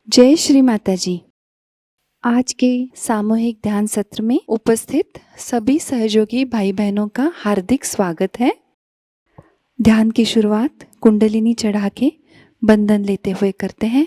जय श्री माताजी। आज के सामूहिक ध्यान सत्र में उपस्थित सभी सहयोगी भाई बहनों का हार्दिक स्वागत है। ध्यान की शुरुआत कुंडलिनी चढ़ा के बंधन लेते हुए करते हैं।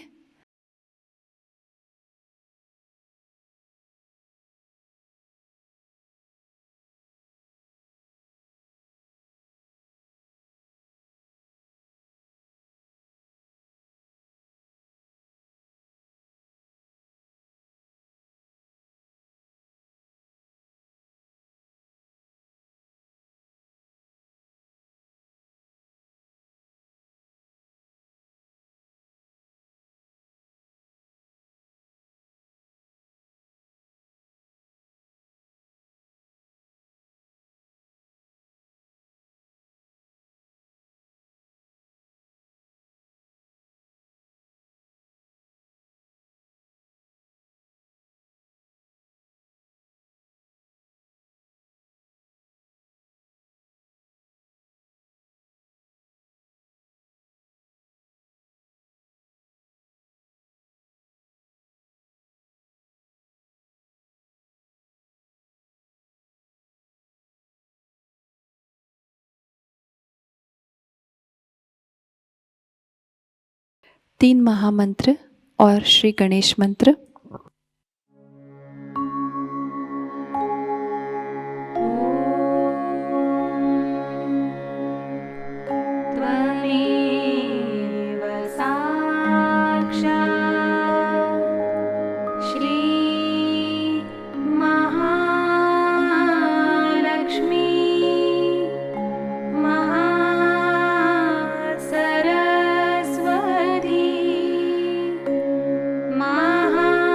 तीन महामंत्र और श्री गणेश मंत्र। त्वमेव साक्षात् श्री महालक्ष्मी महासरस्वती महामाया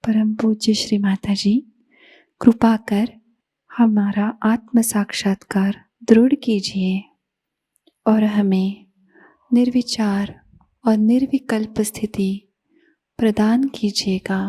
परम पूज्य श्री माताजी, कृपा कर हमारा आत्म साक्षात्कार दृढ़ कीजिए और हमें निर्विचार और निर्विकल्प स्थिति प्रदान कीजिएगा।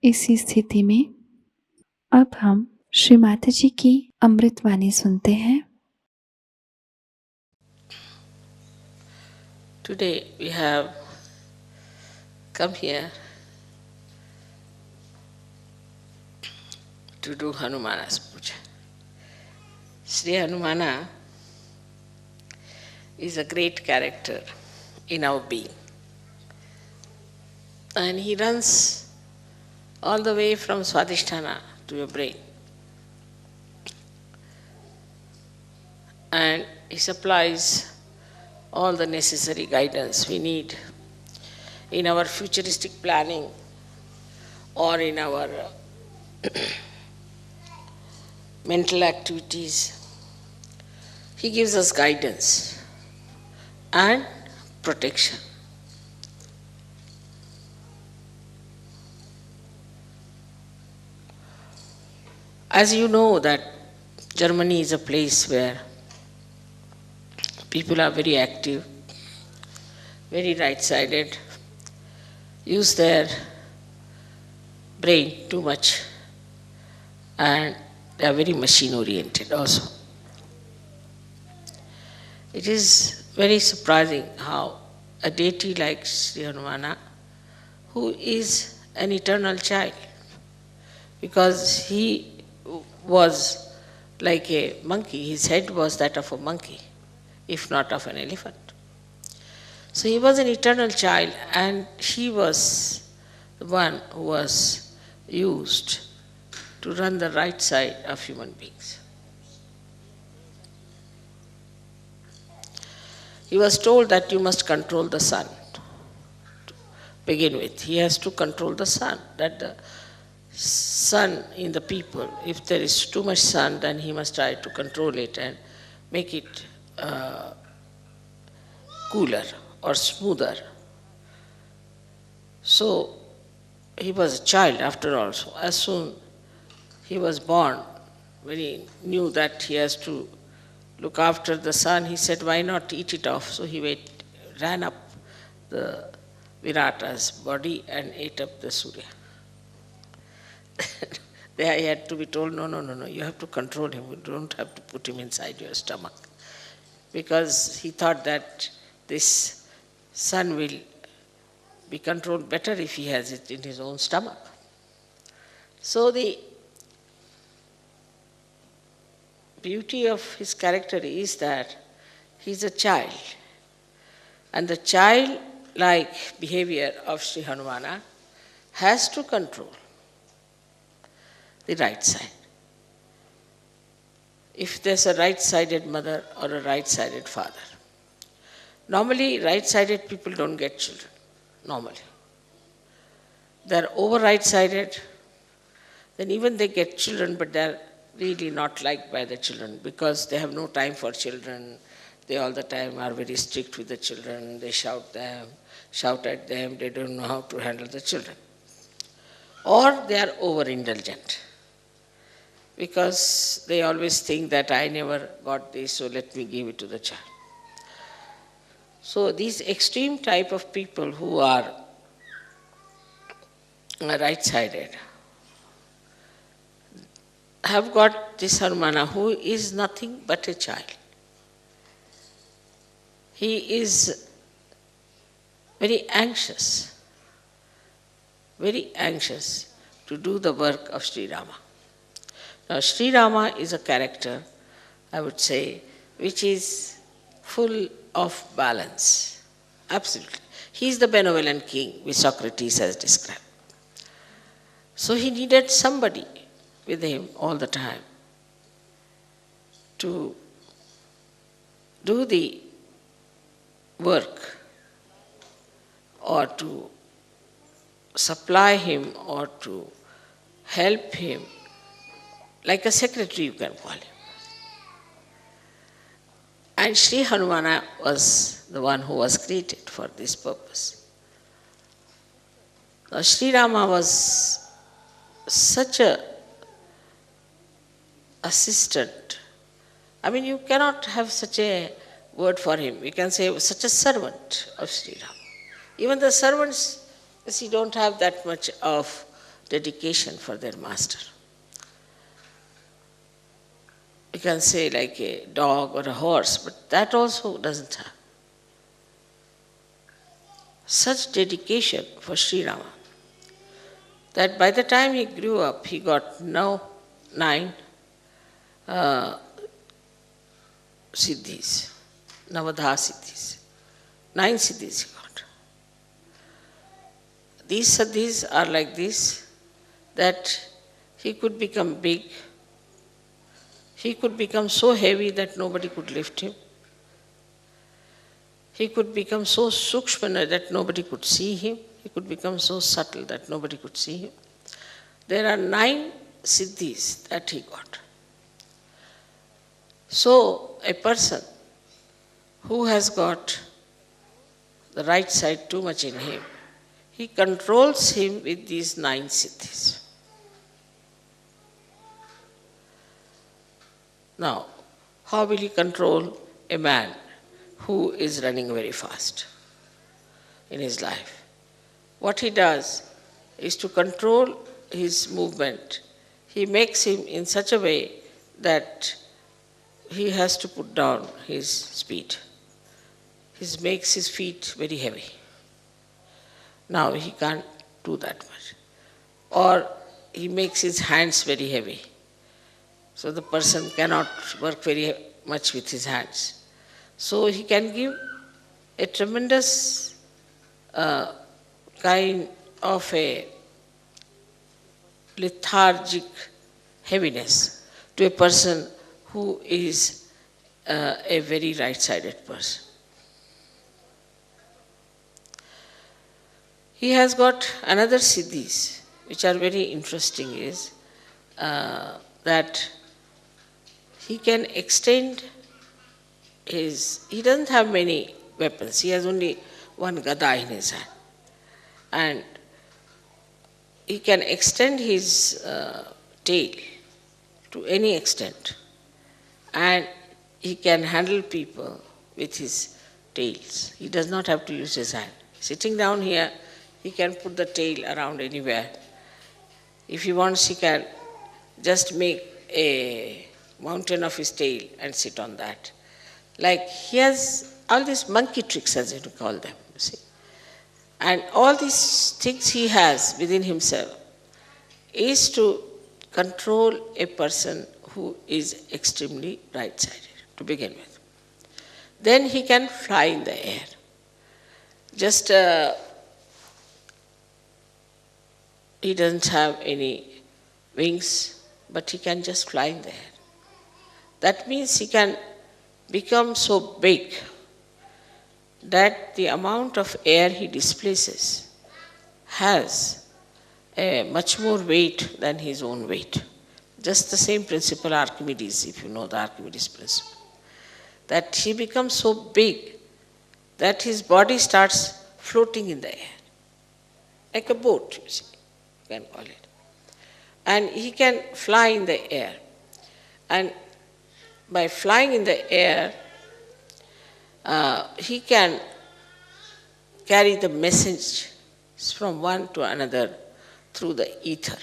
इसी स्थिति में अब हम श्री माताजी की अमृतवाणी सुनते हैं। Today we have come here to do Hanumana's puja. Shri Hanumana is a great character in our being. And he runs all the way from Swadhisthana to your brain. And he supplies all the necessary guidance we need in our futuristic planning or in our mental activities. He gives us guidance and protection. As you know that Germany is a place where people are very active, very right-sided, use their brain too much, and they are very machine-oriented also. It is very surprising how a deity like Sri Hanumana, who is an eternal child, because he was like a monkey, his head was that of a monkey, if not of an elephant. So he was an eternal child, and he was the one who was used to run the right side of human beings. He was told that you must control the sun to begin with. He has to control the sun, that the sun in the people, if there is too much sun, then he must try to control it and make it cooler or smoother. So he was a child after all. So as soon he was born, when he knew that he has to look after the sun, he said, why not eat it off? So he ran up the Virata's body and ate up the Surya. They had to be told, no, you have to control him. You don't have to put him inside your stomach. Because he thought that this sun will be controlled better if he has it in his own stomach. So the beauty of his character is that he is a child. And the child-like behavior of Sri Hanumana has to control the right side. If there's a right-sided mother or a right-sided father. Normally, right-sided people don't get children, normally. They're over right-sided, then even they get children, but they're really not liked by the children because they have no time for children. They all the time are very strict with the children. They shout at them. They don't know how to handle the children. Or they are over-indulgent because they always think that I never got this, so let me give it to the child. So these extreme type of people who are right-sided have got this Hanumana who is nothing but a child. He is very anxious to do the work of Sri Rama. Now, Sri Rama is a character, I would say, which is full of balance. Absolutely. He is the benevolent king, which Socrates has described. So he needed somebody with him all the time to do the work or to supply him or to help him, like a secretary you can call him. And Sri Hanumana was the one who was created for this purpose. Now, Sri Rama was such a assistant. I mean, you cannot have such a word for him. You can say such a servant of Sri Rama. Even the servants, you see, don't have that much of dedication for their master. You can say like a dog or a horse, but that also doesn't have such dedication for Sri Rama that by the time he grew up, he got now 9 siddhis, Navadha siddhis. 9 siddhis he got. These siddhis are like this, that he could become big, he could become so heavy that nobody could lift him. He could become so sukshmana that nobody could see him. He could become so subtle that nobody could see him. There are 9 siddhis that he got. So, a person who has got the right side too much in him, he controls him with these 9 siddhis. Now, how will he control a man who is running very fast in his life? What he does is to control his movement. He makes him in such a way that he has to put down his speed. He makes his feet very heavy. Now he can't do that much. Or he makes his hands very heavy. So the person cannot work very much with his hands. So he can give a tremendous kind of a lethargic heaviness to a person who is a very right-sided person. He has got another siddhis, which are very interesting, is that he can extend he doesn't have many weapons. He has only one gada in his hand. And he can extend his tail to any extent. And he can handle people with his tails. He does not have to use his hand. Sitting down here, he can put the tail around anywhere. If he wants, he can just make a mountain of his tail and sit on that. Like he has all these monkey tricks, as you call them, you see. And all these things he has within himself is to control a person who is extremely right-sided, to begin with. Then he can fly in the air. Just he doesn't have any wings, but he can just fly in the air. That means he can become so big that the amount of air he displaces has a much more weight than his own weight. Just the same principle Archimedes, if you know the Archimedes principle. That he becomes so big that his body starts floating in the air. Like a boat, you see, you can call it. And he can fly in the air. And by flying in the air, he can carry the message from one to another through the ether.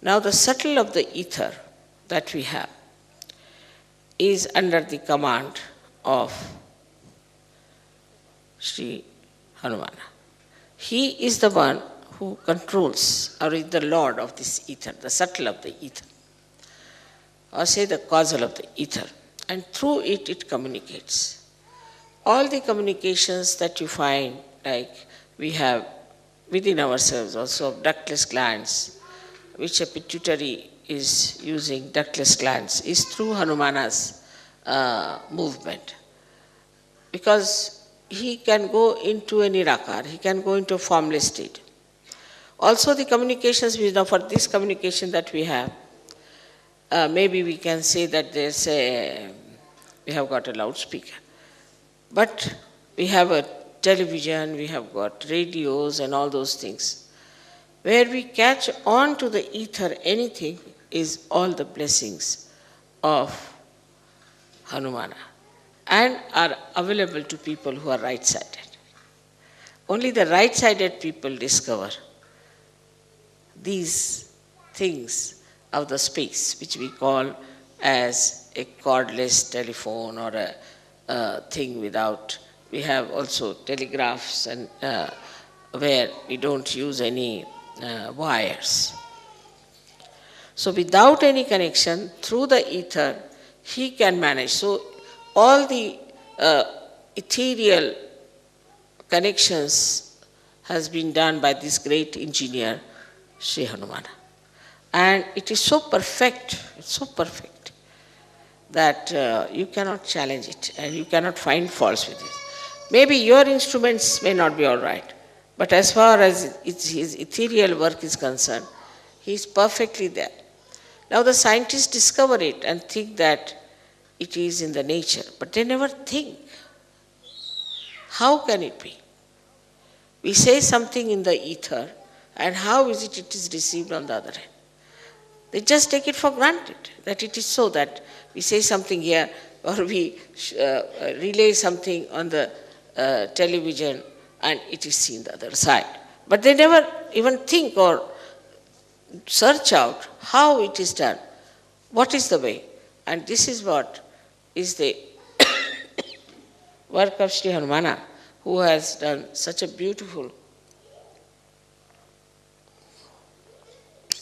Now the subtle of the ether that we have is under the command of Shri Hanumana. He is the one who controls, or is the lord of this ether, the subtle of the ether, or say the causal of the ether. And through it, it communicates. All the communications that you find, like we have within ourselves also ductless glands, which a pituitary is using ductless glands, is through Hanumana's movement. Because he can go into a nirakar, he can go into a formless state. Also the communications, we know for this communication that we have, maybe we can say that we have got a loudspeaker. But we have a television, we have got radios and all those things. Where we catch on to the ether anything is all the blessings of Hanumana and are available to people who are right-sided. Only the right-sided people discover these things of the space, which we call as a cordless telephone or a thing without. We have also telegraphs and where we don't use any wires. So without any connection, through the ether, he can manage. So all the ethereal connections has been done by this great engineer, Shri Hanumana. And it is so perfect, it's so perfect, that you cannot challenge it and you cannot find faults with it. Maybe your instruments may not be all right, but as far as his ethereal work is concerned, he is perfectly there. Now the scientists discover it and think that it is in the nature, but they never think, how can it be? We say something in the ether, and how is it is received on the other hand? They just take it for granted that it is so, that we say something here or we relay something on the television and it is seen the other side. But they never even think or search out how it is done, what is the way. And this is what is the work of Shri Hanumana, who has done such a beautiful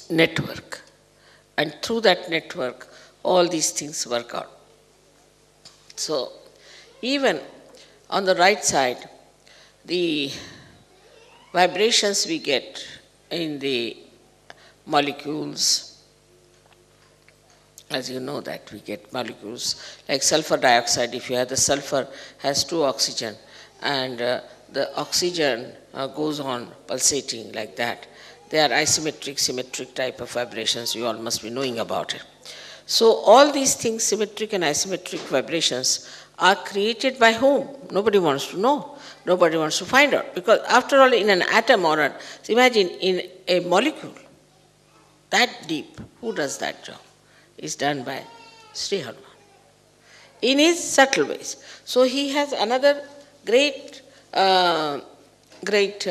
network. And through that network, all these things work out. So, even on the right side, the vibrations we get in the molecules, as you know that we get molecules like sulfur dioxide. If you have the sulfur has 2 oxygen, and the oxygen goes on pulsating like that. They are isometric, symmetric type of vibrations. You all must be knowing about it. So all these things, symmetric and isometric vibrations, are created by whom? Nobody wants to know. Nobody wants to find out. Because after all, in an atom or imagine in a molecule, that deep, who does that job? Is done by Sri Hanuman in his subtle ways. So he has another great great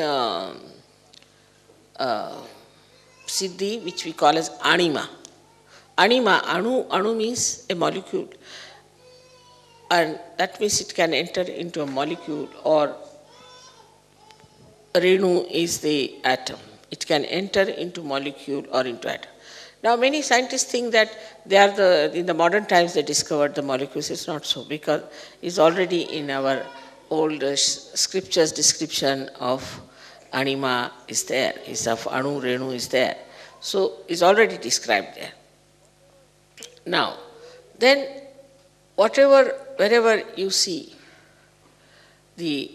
siddhi which we call as anima. Anima, anu means a molecule, and that means it can enter into a molecule, or renu is the atom. It can enter into molecule or into atom. Now many scientists think that they are in the modern times they discovered the molecules. It's not so, because it's already in our old scriptures description of anima is there, is of anu, renu is there. So it's already described there. Now, then wherever you see the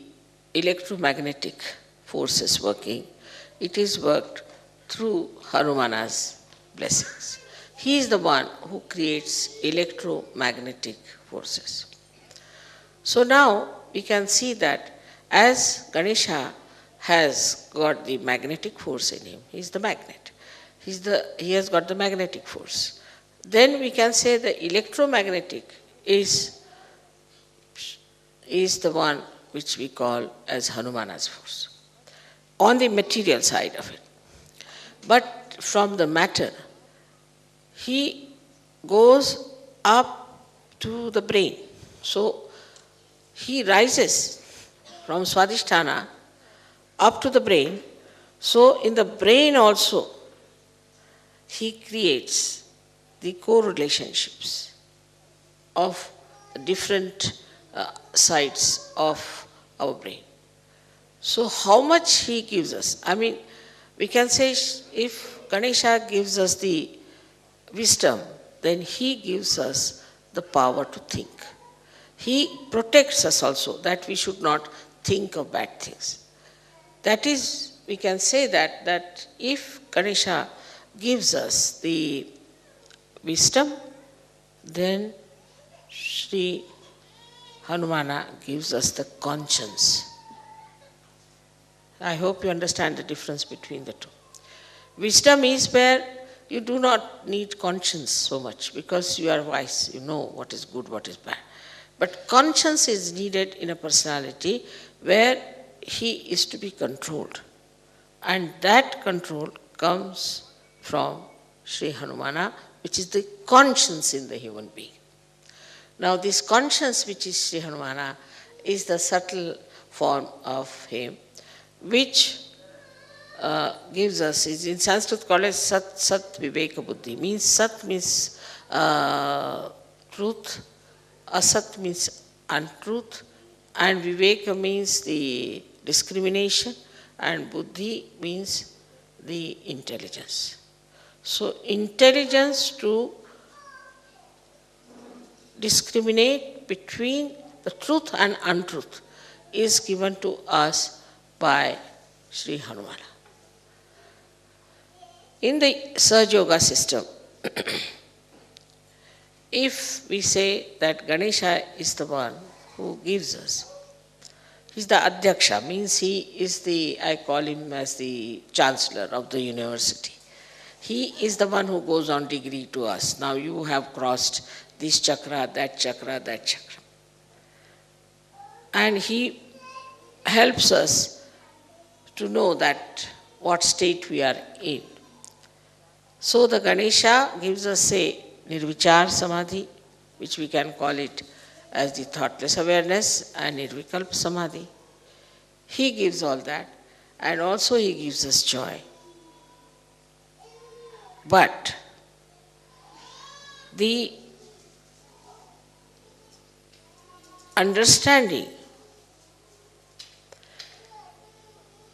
electromagnetic forces working, it is worked through Hanumana's blessings. He is the one who creates electromagnetic forces. So now we can see that as Ganesha has got the magnetic force in him, he is the magnet. He has got the magnetic force. Then we can say the electromagnetic is the one which we call as Hanumana's force, on the material side of it. But from the matter, he goes up to the brain. So he rises from Swadhisthana up to the brain. So in the brain also, he creates the co-relationships of different sides of our brain. So how much he gives us? I mean, we can say if Ganesha gives us the wisdom, then he gives us the power to think. He protects us also, that we should not think of bad things. That is, we can say that if Ganesha gives us the wisdom, then Shri Hanumana gives us the conscience. I hope you understand the difference between the two. Wisdom is where you do not need conscience so much, because you are wise, you know what is good, what is bad. But conscience is needed in a personality where he is to be controlled. And that control comes from Shri Hanumana, which is the conscience in the human being. Now this conscience, which is Shri Hanumana, is the subtle form of him, which gives us, is in Sanskrit called as Sat Viveka Buddhi. Means Sat means truth, Asat means untruth, and Viveka means the discrimination, and Buddhi means the intelligence. So intelligence to discriminate between the truth and untruth is given to us by Shri Hanumana. In the Sahajayoga system, if we say that Ganesha is the one who gives us, he is the Adhyaksha, means he is the, I call him as the chancellor of the university. He is the one who goes on degree to us. Now you have crossed this chakra, that chakra, that chakra. And he helps us to know that what state we are in. So the Ganesha gives us, say, Nirvichar Samadhi, which we can call it as the thoughtless awareness, and Nirvikalpa Samadhi. He gives all that, and also he gives us joy. But the understanding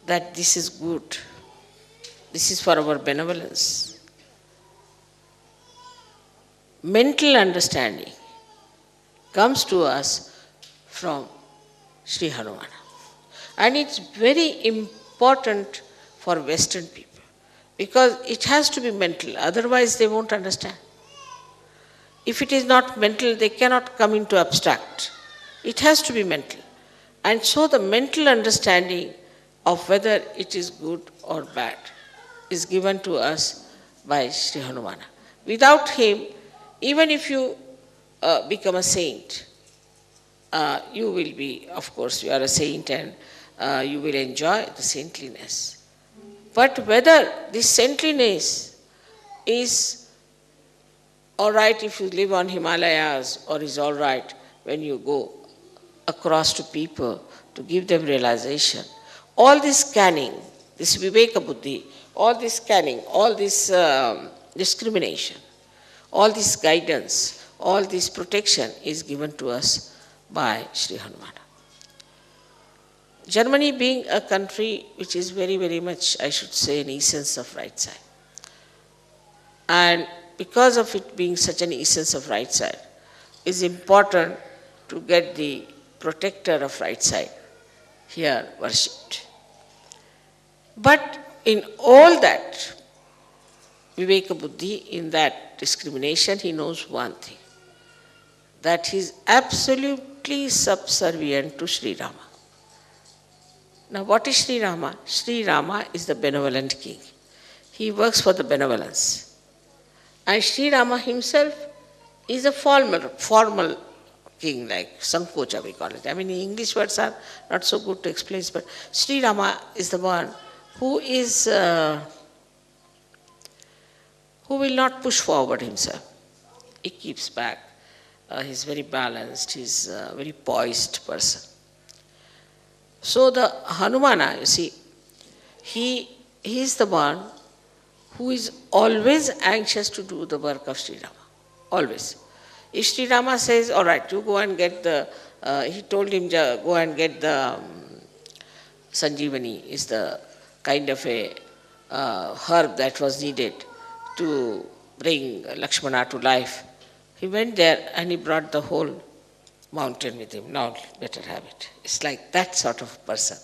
that this is good, this is for our benevolence, mental understanding comes to us from Shri Hanumana. And it's very important for Western people, because it has to be mental, otherwise they won't understand. If it is not mental, they cannot come into abstract. It has to be mental. And so the mental understanding of whether it is good or bad is given to us by Shri Hanumana. Without him, even if you become a saint, you will be, of course, you are a saint, and you will enjoy the saintliness. But whether this saintliness is all right if you live on Himalayas, or is all right when you go across to people to give them realization, all this scanning, this Viveka Buddhi, all this scanning, all this discrimination, all this guidance, all this protection is given to us by Sri Hanumana. Germany being a country which is very, very much, I should say, an essence of right side. And because of it being such an essence of right side, it's important to get the protector of right side here worshipped. But in all that Viveka Buddhi, in that discrimination, he knows one thing, that he is absolutely subservient to Sri Rama. Now what is Sri Rama? Sri Rama is the benevolent king. He works for the benevolence. And Sri Rama himself is a formal king, like Sankocha we call it. I mean, English words are not so good to explain, but Sri Rama is the one who is, who will not push forward himself. He keeps back. He's very balanced. He's a very poised person. So the Hanumana, you see, he is the one who is always anxious to do the work of Sri Rama. Always. If Sri Rama says, all right, you go and get the, he told him, go and get the Sanjeevani, is the kind of a herb that was needed to bring Lakshmana to life. He went there and he brought the whole mountain with him. Now better have it. It's like that sort of person.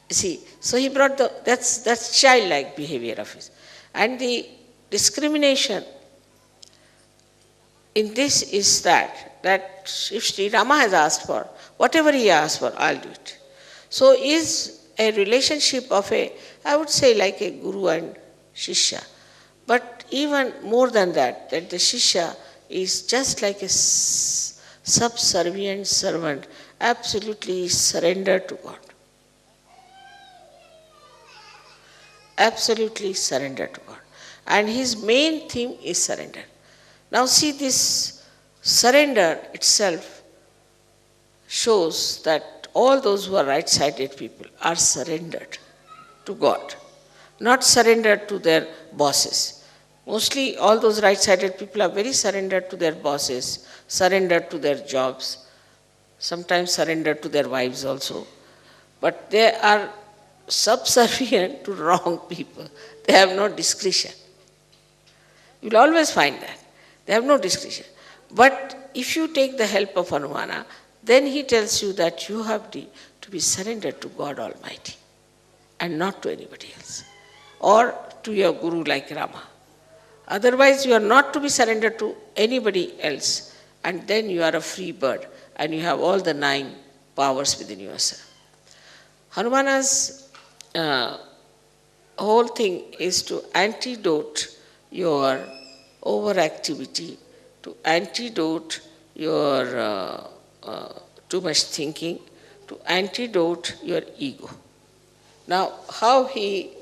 You see, so he brought the, that's childlike behavior of his. And the discrimination in this is that if Sri Rama has asked for, whatever he asked for, I'll do it. So is a relationship of a, I would say like a guru and shishya. But even more than that the shishya is just like a subservient servant, absolutely surrendered to God. Absolutely surrendered to God. And his main theme is surrender. Now see, this surrender itself shows that all those who are right-sided people are surrendered to God, not surrendered to their bosses. Mostly all those right-sided people are very surrendered to their bosses, surrendered to their jobs, sometimes surrendered to their wives also. But they are subservient to wrong people. They have no discretion. You will always find that. They have no discretion. But if you take the help of Hanumana, then he tells you that you have to be surrendered to God Almighty and not to anybody else, or to your guru like Rama. Otherwise you are not to be surrendered to anybody else, and then you are a free bird and you have all the 9 powers within yourself. Hanumana's whole thing is to antidote your overactivity, to antidote your too much thinking, to antidote your ego. Now, how he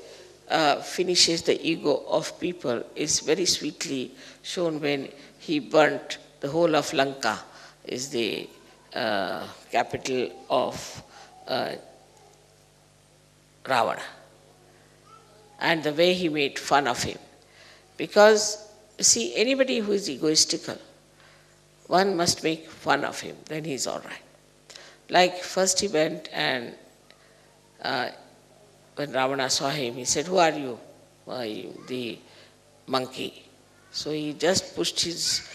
finishes the ego of people is very sweetly shown when he burnt the whole of Lanka, is the capital of Ravana, and the way he made fun of him. Because, you see, anybody who is egoistical, one must make fun of him, then he is all right. Like first he went and when Ravana saw him, he said, "Who are you?" The monkey. So he just pushed his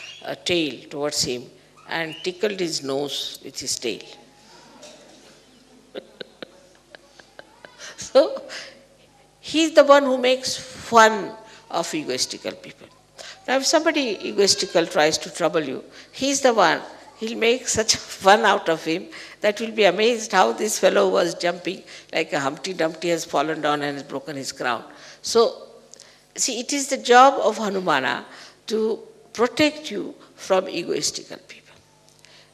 tail towards him and tickled his nose with his tail. So he is the one who makes fun of egoistical people. Now if somebody egoistical tries to trouble you, he is the one, he'll make such fun out of him that you'll be amazed how this fellow was jumping like a Humpty Dumpty has fallen down and has broken his crown. So, see, it is the job of Hanumana to protect you from egoistical people.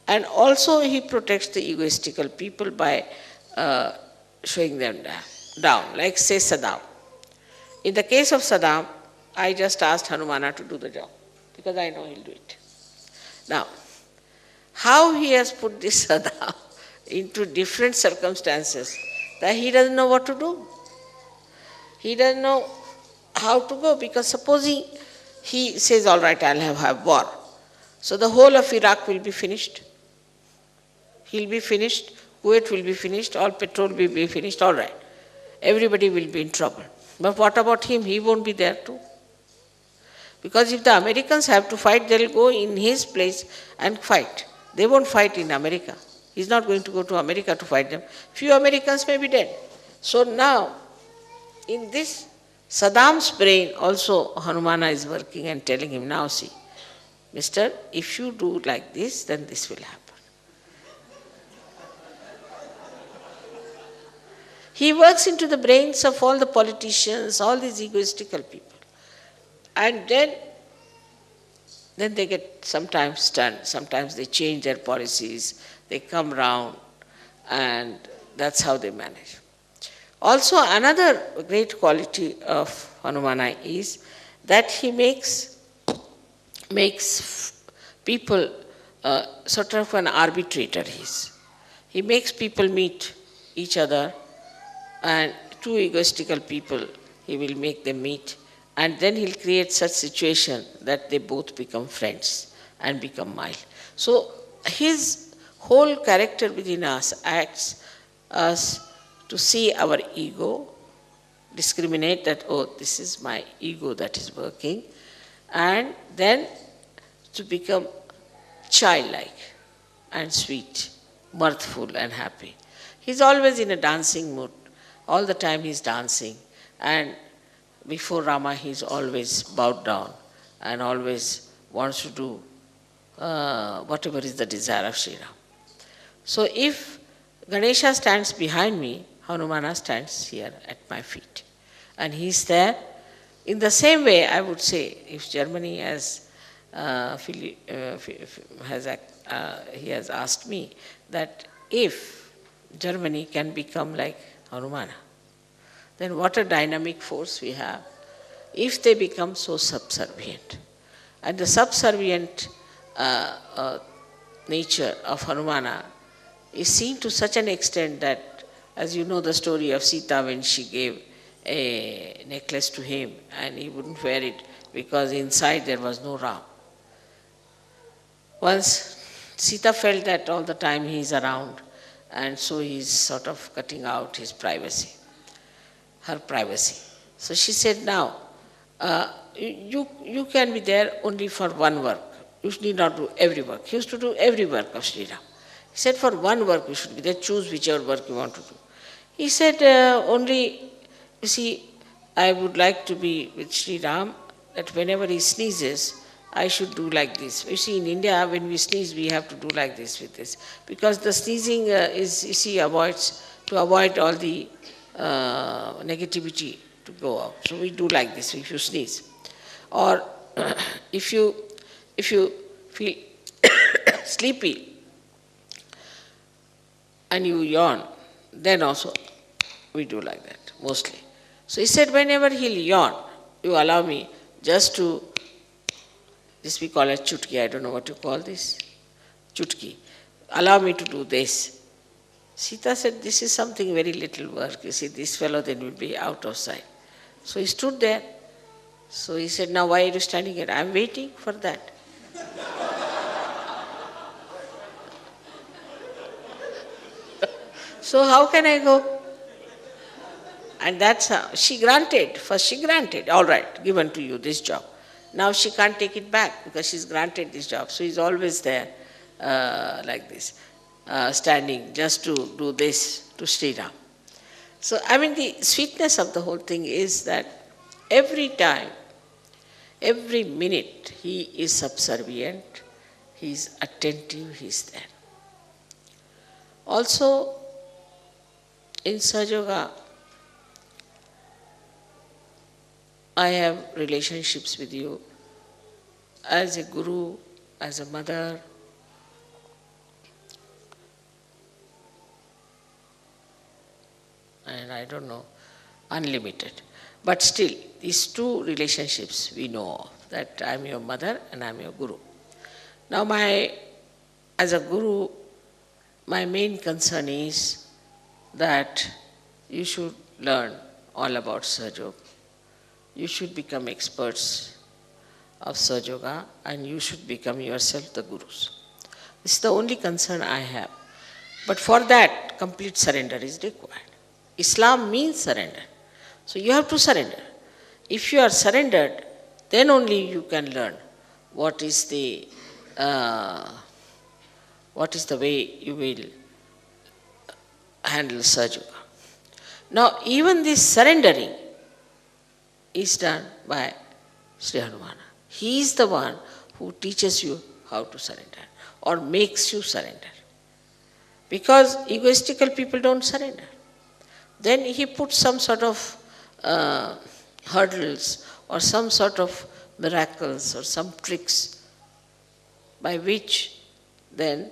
And also he protects the egoistical people by showing them down, like say Saddam. In the case of Saddam, I just asked Hanumana to do the job because I know he'll do it. Now, how he has put this Saddam into different circumstances that he doesn't know what to do. He doesn't know how to go, because supposing he says, all right, I'll have war. So the whole of Iraq will be finished. He'll be finished, Kuwait will be finished, all petrol will be finished, all right. Everybody will be in trouble. But what about him? He won't be there too. Because if the Americans have to fight, they'll go in his place and fight. They won't fight in America. He's not going to go to America to fight them. Few Americans may be dead. So now, in this Saddam's brain also Hanumana is working and telling him, now see, mister, if you do like this, then this will happen. He works into the brains of all the politicians, all these egoistical people. And then they get sometimes stunned, sometimes they change their policies, they come round, and that's how they manage. Also, another great quality of Hanumana is that he makes people sort of an arbitrator. He makes people meet each other, and two egoistical people, he will make them meet, and then he'll create such situation that they both become friends and become mild. So his whole character within us acts us to see our ego, discriminate that, oh, this is my ego that is working, and then to become childlike and sweet, mirthful and happy. He's always in a dancing mood. All the time he's dancing, and before Rama he's always bowed down and always wants to do whatever is the desire of Shri Ram. So if Ganesha stands behind me, Hanumana stands here at my feet. And he's there. In the same way, I would say, if Germany has he has asked me that if Germany can become like Hanumana, then what a dynamic force we have if they become so subservient. And the subservient nature of Hanumana is seen to such an extent that, as you know the story of Sita, when she gave a necklace to him and he wouldn't wear it because inside there was no Ram. Once Sita felt that all the time he is around, and so he is sort of cutting out his privacy, her privacy. So she said, now, you can be there only for one work. You need not do every work. He used to do every work of Shri Ram. He said, for one work you should be there, choose whichever work you want to do. He said, only, you see, I would like to be with Shri Ram, that whenever he sneezes, I should do like this. You see, in India, when we sneeze, we have to do like this with this. Because the sneezing is, you see, to avoid all the negativity to go out. So we do like this if you sneeze. Or if you feel sleepy and you yawn, then also we do like that, mostly. So he said, whenever he'll yawn, you allow me just to, this we call it chutki, I don't know what you call this, chutki. Allow me to do this. Sita said, this is something very little work. You see, this fellow then will be out of sight. So he stood there. So he said, now why are you standing here? I'm waiting for that. So how can I go? And that's how she granted. First she granted, all right, given to you this job. Now she can't take it back because she's granted this job. So he's always there like this, standing just to do this to Shri Ram. So I mean the sweetness of the whole thing is that every time, every minute he is subservient, he is attentive, he is there. Also in Sahajayoga, I have relationships with you as a guru, as a mother. and I don't know, unlimited. But still, these two relationships we know of, that I am your mother and I am your guru. Now as a guru, my main concern is that you should learn all about Sahajayoga. You should become experts of Sahajayoga and you should become yourself the gurus. This is the only concern I have. But for that, complete surrender is required. Islam means surrender. So you have to surrender. If you are surrendered, then only you can learn what is the way you will handle Sahajayoga. Now, even this surrendering is done by Sri Hanumana. He is the one who teaches you how to surrender or makes you surrender. Because egoistical people don't surrender. Then he puts some sort of hurdles or some sort of miracles or some tricks by which then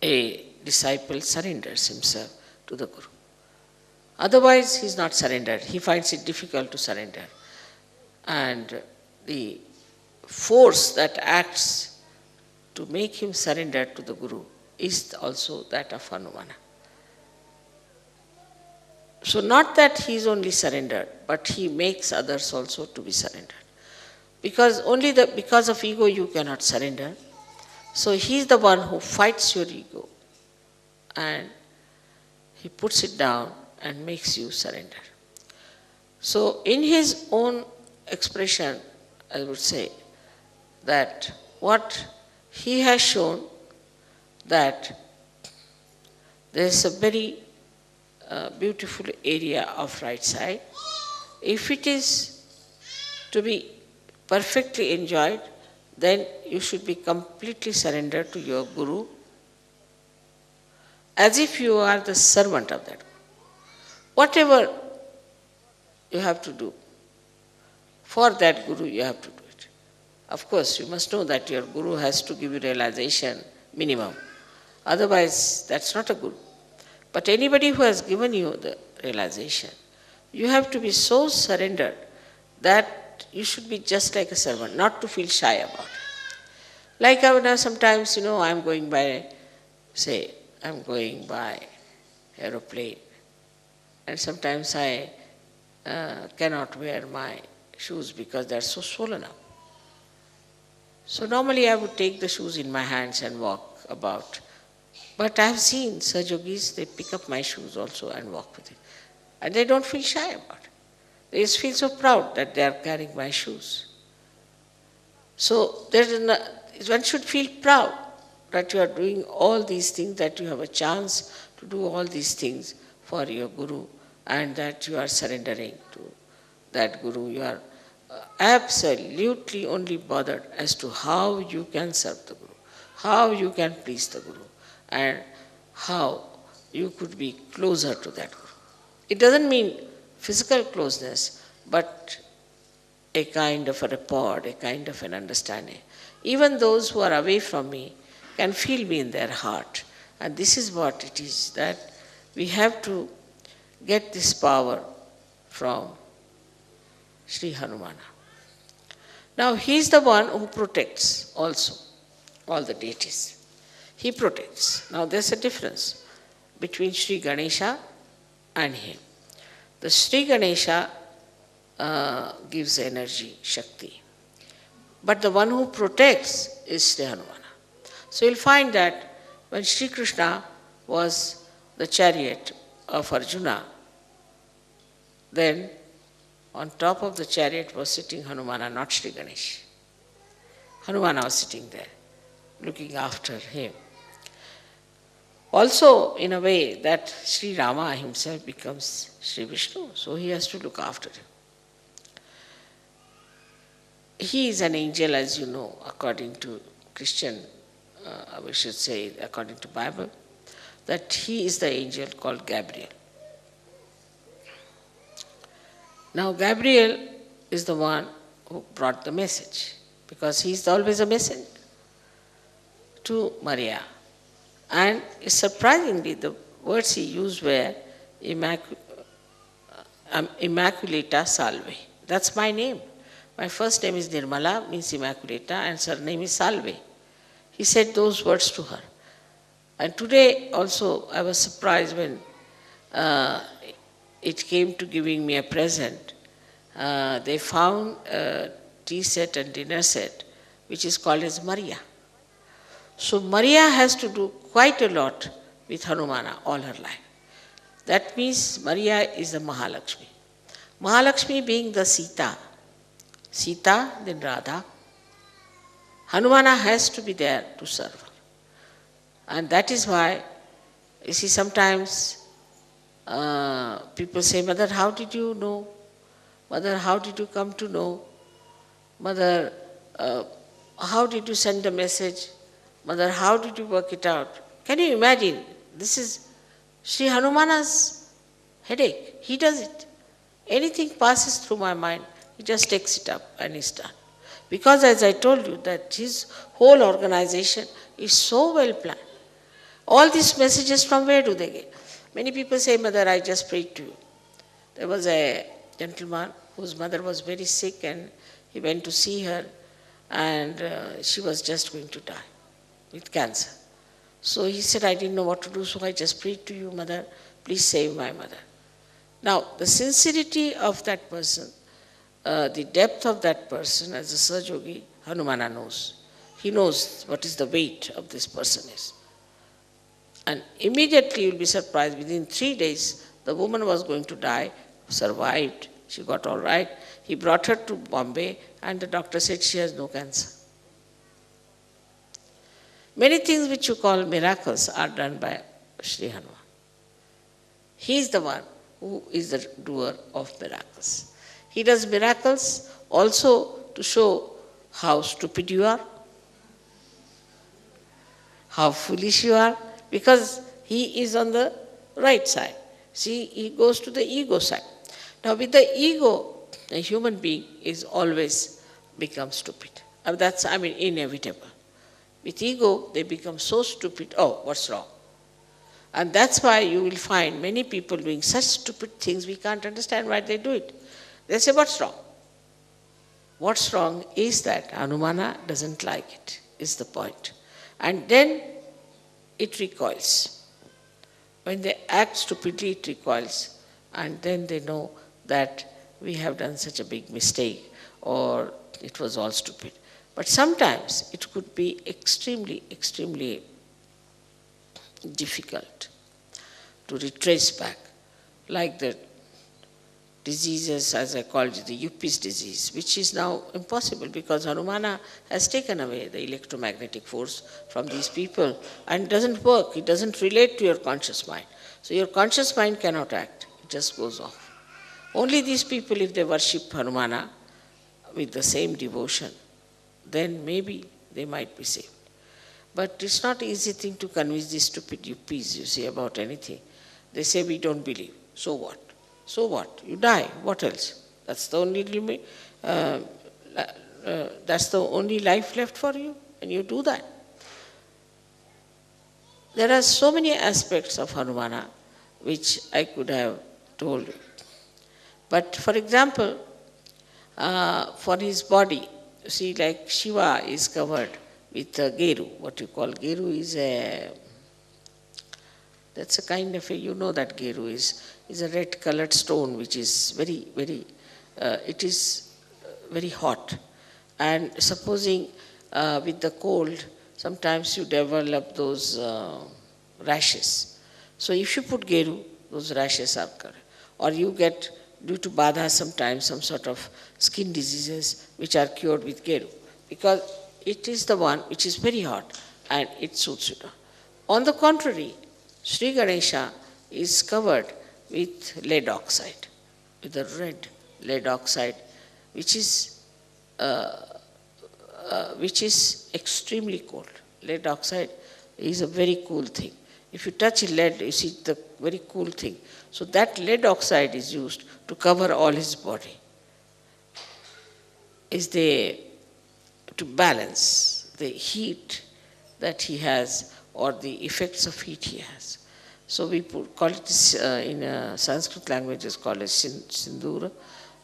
a disciple surrenders himself to the Guru. Otherwise, he is not surrendered. He finds it difficult to surrender. And the force that acts to make him surrender to the Guru is also that of Hanumana. So not that he is only surrendered, but he makes others also to be surrendered. Because because of ego you cannot surrender. So he is the one who fights your ego and he puts it down and makes you surrender. So in his own expression, I would say that what he has shown, that there is a very beautiful area of right side. If it is to be perfectly enjoyed, then you should be completely surrendered to your Guru, as if you are the servant of that Guru. Whatever you have to do for that Guru, you have to do it. Of course, you must know that your Guru has to give you realization minimum. Otherwise, that's not a Guru. But anybody who has given you the realization, you have to be so surrendered that you should be just like a servant, not to feel shy about it. Like now sometimes, I'm going by aeroplane, and sometimes I cannot wear my shoes because they are so swollen up. So normally I would take the shoes in my hands and walk about. But I have seen Sahajogis, they pick up my shoes also and walk with it. And they don't feel shy about it. They just feel so proud that they are carrying my shoes. So one should feel proud that you are doing all these things, that you have a chance to do all these things for your Guru, and that you are surrendering to that Guru. You are absolutely only bothered as to how you can serve the Guru, how you can please the Guru, and how you could be closer to that Guru. It doesn't mean physical closeness, but a kind of a rapport, a kind of an understanding. Even those who are away from me can feel me in their heart. And this is what it is, that we have to get this power from Sri Hanumana. Now he is the one who protects also all the deities. He protects. Now there's a difference between Sri Ganesha and him. The Sri Ganesha gives energy, Shakti. But the one who protects is Sri Hanumana. So you'll find that when Sri Krishna was the chariot of Arjuna, then on top of the chariot was sitting Hanumana, not Sri Ganesh. Hanumana was sitting there, looking after him. Also, in a way, that Sri Rama himself becomes Sri Vishnu, so he has to look after him. He is an angel, as you know, according to Christian, we should say, according to Bible, that he is the angel called Gabriel. Now, Gabriel is the one who brought the message, because he is always a messenger to Maria. And surprisingly, the words he used were Immaculata Salve. That's my name. My first name is Nirmala, means Immaculata, and surname is Salve. He said those words to her. And today also I was surprised when it came to giving me a present. They found a tea set and dinner set which is called as Maria. So Maria has to do quite a lot with Hanumana all her life. That means Maria is the Mahalakshmi. Mahalakshmi being the Sita, then Radha. Hanumana has to be there to serve her. And that is why, you see, sometimes people say, Mother, how did you know? Mother, how did you come to know? Mother, how did you send a message? Mother, how did you work it out? Can you imagine? This is Sri Hanumana's headache. He does it. Anything passes through my mind, he just takes it up and he's done. Because as I told you, that his whole organization is so well planned. All these messages, from where do they get? Many people say, Mother, I just prayed to you. There was a gentleman whose mother was very sick and he went to see her and she was just going to die with cancer. So he said, I didn't know what to do, so I just prayed to you, Mother, please save my mother. Now, the sincerity of that person, the depth of that person as a Sahajayogi, Hanumana knows. He knows what is the weight of this person is. And immediately you will be surprised, within 3 days, the woman was going to die, survived, she got all right. He brought her to Bombay and the doctor said she has no cancer. Many things which you call miracles are done by Sri Hanuman. He is the one who is the doer of miracles. He does miracles also to show how stupid you are, how foolish you are, because he is on the right side. See, he goes to the ego side. Now with the ego, a human being is always become stupid. That's, inevitable. With ego, they become so stupid, oh, what's wrong? And that's why you will find many people doing such stupid things, we can't understand why they do it. They say, what's wrong? What's wrong is that Hanumana doesn't like it, is the point. And then it recoils. When they act stupidly, it recoils. And then they know that we have done such a big mistake or it was all stupid. But sometimes it could be extremely, extremely difficult to retrace back, like the diseases, as I called it, the Yuppies disease, which is now impossible because Hanumana has taken away the electromagnetic force from these people and doesn't work, it doesn't relate to your conscious mind. So your conscious mind cannot act, it just goes off. Only these people, if they worship Hanumana with the same devotion, then maybe they might be saved. But it's not an easy thing to convince these stupid Yuppies, you see, about anything. They say, we don't believe. So what? So what? You die. What else? That's the only life left for you, and you do that. There are so many aspects of Hanumana which I could have told you. But for example, for his body, you see, like Shiva is covered with geru. What you call geru is that's a kind of you know that geru is a red colored stone which is very, very, it is very hot. And supposing with the cold, sometimes you develop those rashes. So if you put geru, those rashes are covered. Or you get, due to badha, sometimes some sort of skin diseases which are cured with geru. Because it is the one which is very hot and it suits you. On the contrary, Sri Ganesha is covered with lead oxide, with a red lead oxide, which is extremely cold. Lead oxide is a very cool thing. If you touch lead, you see the very cool thing. So that lead oxide is used to cover all his body. To balance the heat that he has or the effects of heat he has. So we call it in Sanskrit language is called as Sindura,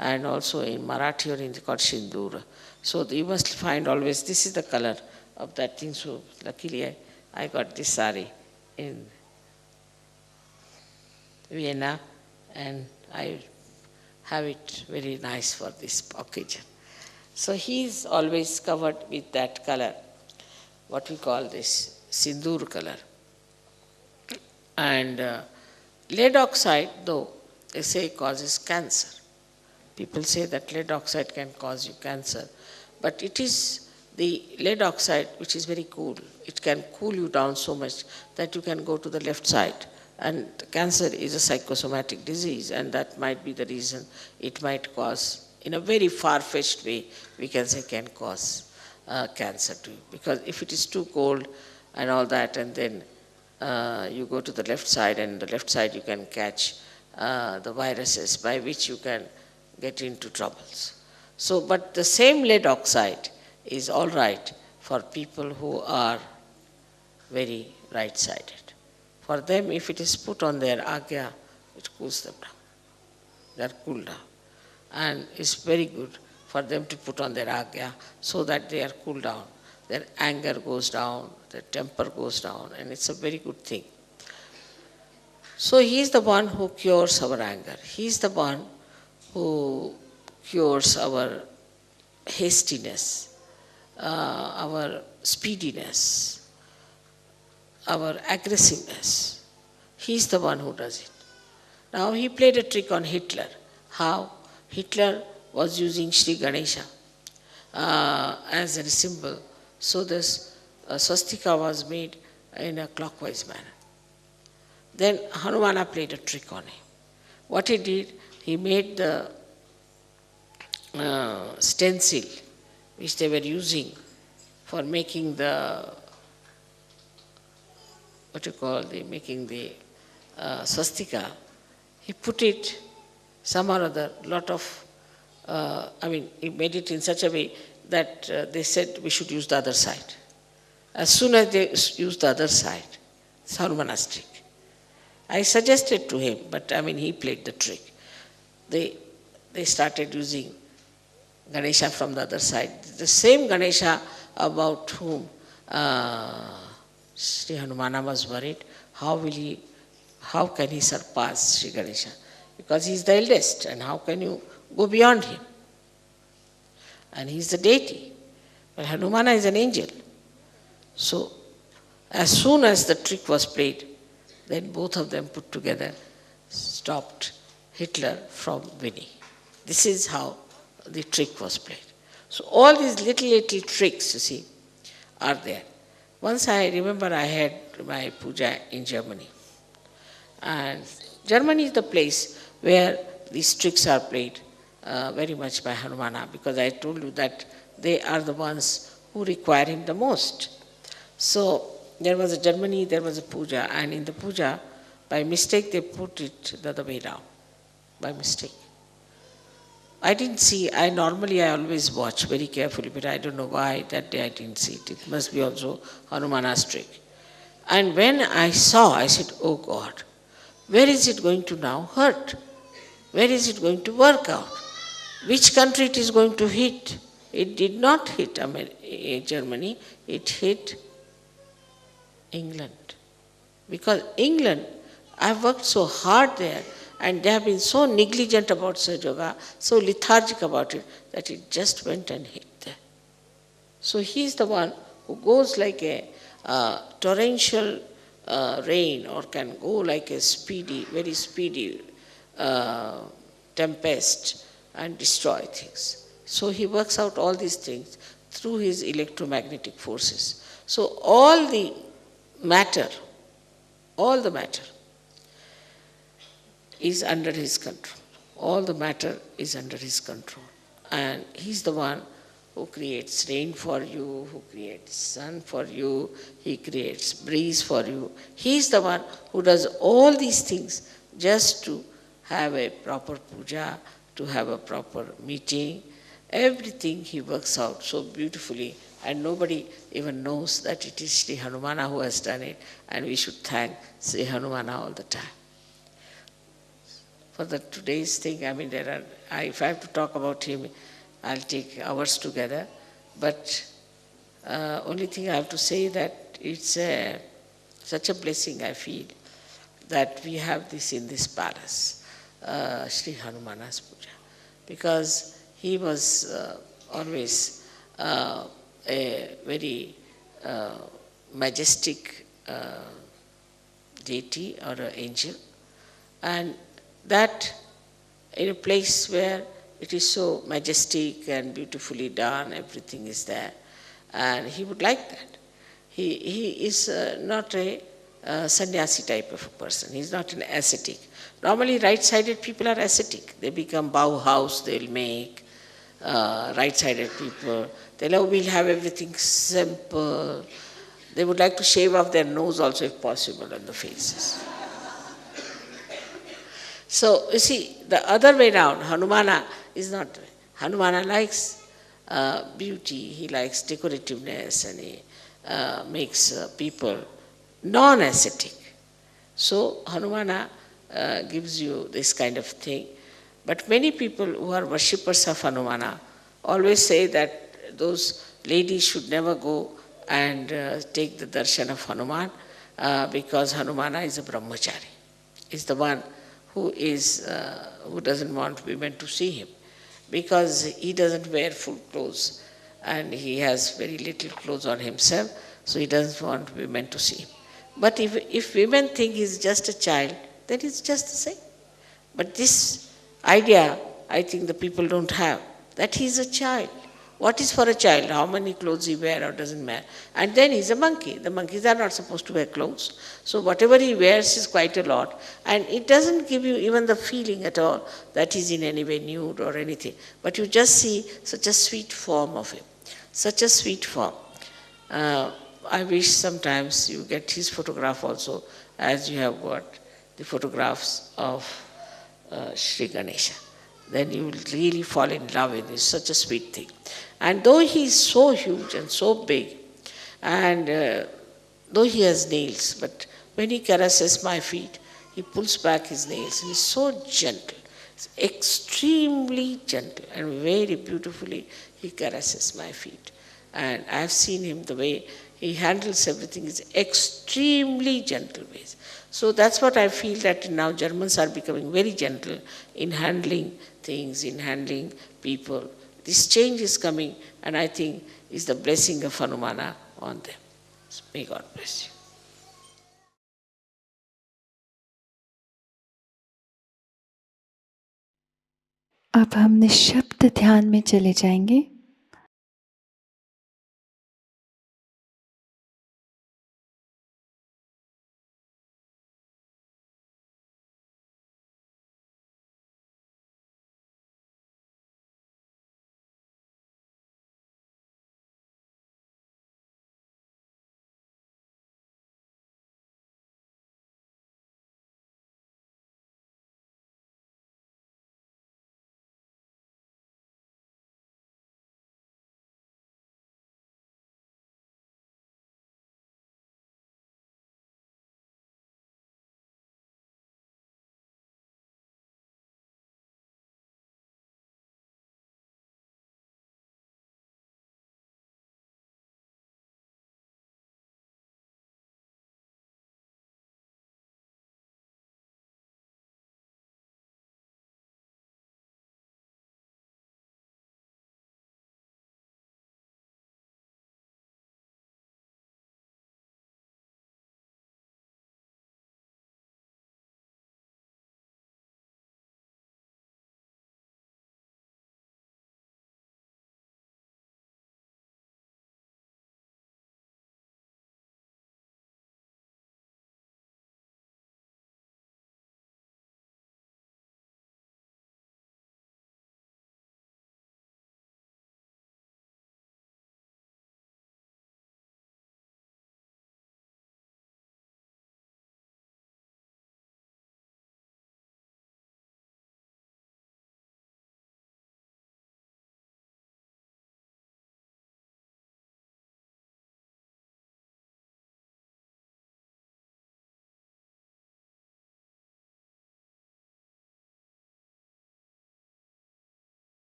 and also in Marathi or Hindi called Shindura. So you must find always this is the color of that thing. So luckily I got this sari in Vienna, and I have it very nice for this occasion. So he is always covered with that color, what we call this Sindur color. And lead oxide, though, they say causes cancer. People say that lead oxide can cause you cancer, but it is the lead oxide which is very cool. It can cool you down so much that you can go to the left side. And cancer is a psychosomatic disease, and that might be the reason it might cause, in a very far-fetched way, we can say can cause cancer to you. Because if it is too cold and all that, and then you go to the left side, and the left side you can catch the viruses by which you can get into troubles. So, but the same lead oxide is all right for people who are very right-sided. For them, if it is put on their agya, it cools them down. They are cooled down. And it's very good for them to put on their agya so that they are cooled down. Their anger goes down, their temper goes down, and it's a very good thing. So he is the one who cures our anger. He is the one who cures our hastiness, our speediness, our aggressiveness. He is the one who does it. Now he played a trick on Hitler. How? Hitler was using Shri Ganesha as a symbol. So this swastika was made in a clockwise manner. Then Hanumana played a trick on him. What he did, he made the stencil which they were using for making the, making the swastika. He put it some or other, lot of, he made it in such a way that they said we should use the other side. As soon as they used the other side, it's Hanumana's trick. I suggested to him, but he played the trick. They started using Ganesha from the other side. The same Ganesha about whom Sri Hanumana was worried, how can he surpass Sri Ganesha? Because he is the eldest, and how can you go beyond him? And he is the deity. But Hanumana is an angel. So, as soon as the trick was played, then both of them put together stopped Hitler from winning. This is how the trick was played. So all these little tricks, you see, are there. Once I remember I had my puja in Germany. And Germany is the place where these tricks are played very much by Hanumana, because I told you that they are the ones who require him the most. So there was a puja, and in the puja, by mistake they put it the other way down, by mistake. I didn't see, I always watch very carefully, but I don't know why that day I didn't see it. It must be also Hanumana's trick. And when I saw, I said, oh God, where is it going to now hurt? Where is it going to work out? Which country it is going to hit? It did not hit Germany, it hit England. Because England, I've worked so hard there, and they have been so negligent about Sahajayoga, so lethargic about it, that it just went and hit there. So he is the one who goes like a torrential rain, or can go like a very speedy tempest and destroy things. So he works out all these things through his electromagnetic forces. So all the matter is under his control. All the matter is under his control. And he's the one who creates rain for you, who creates sun for you, he creates breeze for you. He's the one who does all these things just to have a proper puja, to have a proper meeting. Everything he works out so beautifully and nobody even knows that it is Sri Hanumana who has done it, and we should thank Sri Hanumana all the time. For the today's thing, I mean, if I have to talk about him, I'll take hours together, but only thing I have to say that it's such a blessing I feel that we have this in this palace, Sri Hanumana's puja, because he was always a very majestic deity or an angel, and that in a place where it is so majestic and beautifully done, everything is there, and he would like that. He is not a sannyasi type of a person. He is not an ascetic. Normally, right-sided people are ascetic. They become Bauhaus, they'll make right-sided people. We'll have everything simple. They would like to shave off their nose also if possible on the faces. So, you see, the other way round, Hanumana is not. Hanumana likes beauty, he likes decorativeness, and he makes people non-ascetic. So, Hanumana gives you this kind of thing. But many people who are worshippers of Hanumana always say that those ladies should never go and take the darshan of Hanuman because Hanumana is a brahmachari. Is the one who doesn't want women to see him, because he doesn't wear full clothes and he has very little clothes on himself, so he doesn't want women to see him. But if women think he's just a child, then it's just the same. But this idea, I think the people don't have, that he's a child. What is for a child? How many clothes he wears or doesn't matter. And then he's a monkey. The monkeys are not supposed to wear clothes. So whatever he wears is quite a lot. And it doesn't give you even the feeling at all that he's in any way nude or anything. But you just see such a sweet form of him. Such a sweet form. I wish sometimes you get his photograph also, as you have got the photographs of Shri Ganesha. Then you will really fall in love with it. It's such a sweet thing. And though he is so huge and so big, and though he has nails, but when he caresses my feet, he pulls back his nails and is so gentle. It's extremely gentle and very beautifully he caresses my feet. And I have seen him, the way he handles everything is extremely gentle ways. So that's what I feel, that now Germans are becoming very gentle in handling things, in handling people. This change is coming, and I think is the blessing of Hanumana on them. So may God bless you. अब हम निःशब्द ध्यान में चले जाएंगे।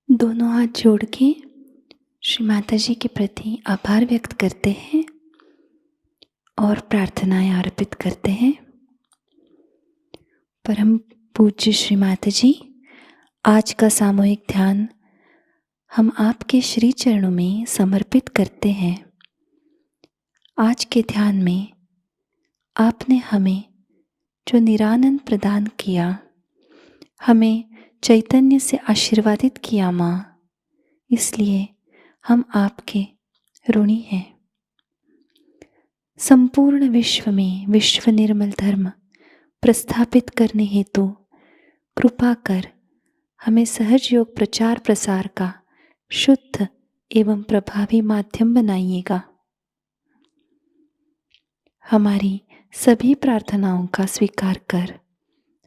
दोनों हाथ जोड़ के श्री माताजी के प्रति आभार व्यक्त करते हैं और प्रार्थनाएं अर्पित करते हैं। परम पूज्य श्री माताजी, आज का सामूहिक ध्यान हम आपके श्री चरणों में समर्पित करते हैं। आज के ध्यान में आपने हमें जो निरानंद प्रदान किया, हमें चैतन्य से आशीर्वादित किया माँ, इसलिए हम आपके ऋणी हैं। संपूर्ण विश्व में विश्व निर्मल धर्म प्रस्थापित करने हेतु कृपा कर हमें सहज योग प्रचार प्रसार का शुद्ध एवं प्रभावी माध्यम बनाइएगा। हमारी सभी प्रार्थनाओं का स्वीकार कर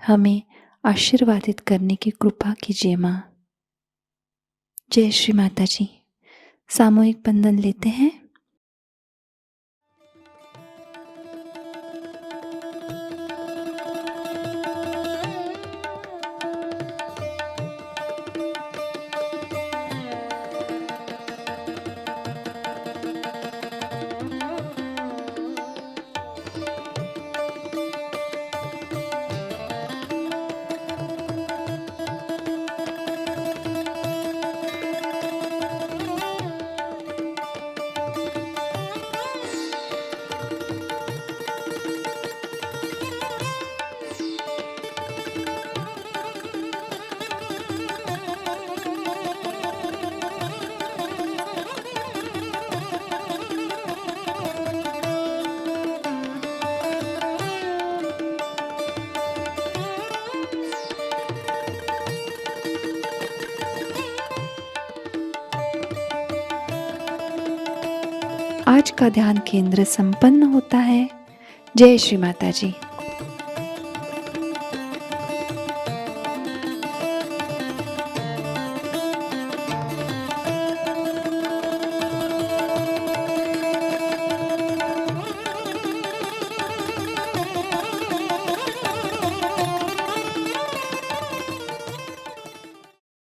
हमें आशीर्वादित करने की कृपा कीजिए माँ। जय श्री माता जी। सामूहिक बंधन लेते हैं। आज का ध्यान केंद्र संपन्न होता है। जय श्री माता जी।